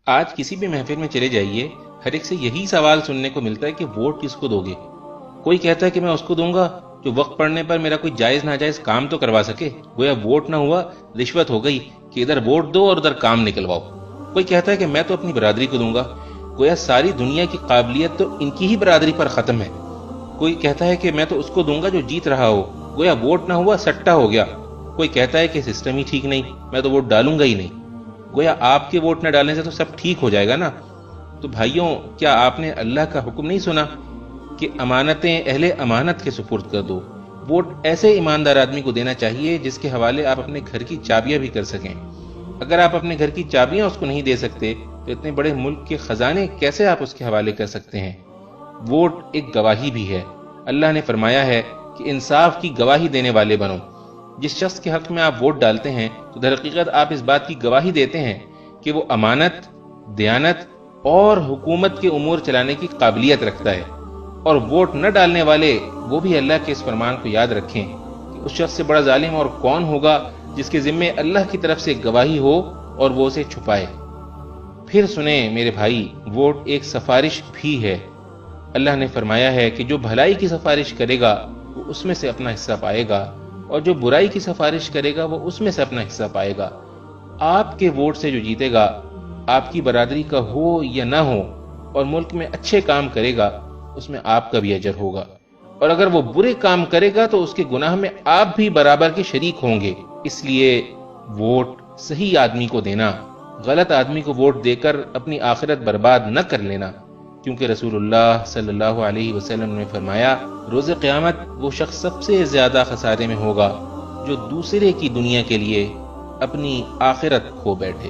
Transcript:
آج کسی بھی محفل میں چلے جائیے، ہر ایک سے یہی سوال سننے کو ملتا ہے کہ ووٹ کس کو دو گے؟ کوئی کہتا ہے کہ میں اس کو دوں گا جو وقت پڑنے پر میرا کوئی جائز ناجائز کام تو کروا سکے، گویا ووٹ نہ ہوا رشوت ہو گئی کہ ادھر ووٹ دو اور ادھر کام نکلواؤ۔ کوئی کہتا ہے کہ میں تو اپنی برادری کو دوں گا، گویا ساری دنیا کی قابلیت تو ان کی ہی برادری پر ختم ہے۔ کوئی کہتا ہے کہ میں تو اس کو دوں گا جو جیت رہا ہو، گویا ووٹ نہ ہوا سٹا ہو گیا۔ کوئی کہتا ہے کہ سسٹم ہی ٹھیک نہیں، میں تو ووٹ ڈالوں گا ہی نہیں، گویا آپ کے ووٹ نہ ڈالنے سے تو سب ٹھیک ہو جائے گا نا۔ تو بھائیوں، کیا آپ نے اللہ کا حکم نہیں سنا کہ امانتیں اہل امانت کے سپرد کر دو؟ ووٹ ایسے ایماندار آدمی کو دینا چاہیے جس کے حوالے آپ اپنے گھر کی چابیاں بھی کر سکیں۔ اگر آپ اپنے گھر کی چابیاں اس کو نہیں دے سکتے تو اتنے بڑے ملک کے خزانے کیسے آپ اس کے حوالے کر سکتے ہیں؟ ووٹ ایک گواہی بھی ہے۔ اللہ نے فرمایا ہے کہ انصاف کی گواہی دینے والے بنو۔ جس شخص کے حق میں آپ ووٹ ڈالتے ہیں تو در حقیقت آپ اس بات کی گواہی دیتے ہیں کہ وہ امانت، دیانت اور حکومت کے امور چلانے کی قابلیت رکھتا ہے۔ اور ووٹ نہ ڈالنے والے وہ بھی اللہ کے اس فرمان کو یاد رکھیں کہ اس شخص سے بڑا ظالم اور کون ہوگا جس کے ذمے اللہ کی طرف سے گواہی ہو اور وہ اسے چھپائے۔ پھر سنیں میرے بھائی، ووٹ ایک سفارش بھی ہے۔ اللہ نے فرمایا ہے کہ جو بھلائی کی سفارش کرے گا وہ اس میں سے اپنا حصہ پائے گا، اور جو برائی کی سفارش کرے گا وہ اس میں سے اپنا حصہ پائے گا۔ آپ کے ووٹ سے جو جیتے گا، آپ کی برادری کا ہو یا نہ ہو، اور ملک میں اچھے کام کرے گا، اس میں آپ کا بھی اجر ہوگا، اور اگر وہ برے کام کرے گا تو اس کے گناہ میں آپ بھی برابر کے شریک ہوں گے۔ اس لیے ووٹ صحیح آدمی کو دینا، غلط آدمی کو ووٹ دے کر اپنی آخرت برباد نہ کر لینا، کیونکہ رسول اللہ صلی اللہ علیہ وسلم نے فرمایا، روز قیامت وہ شخص سب سے زیادہ خسارے میں ہوگا جو دوسرے کی دنیا کے لیے اپنی آخرت کھو بیٹھے۔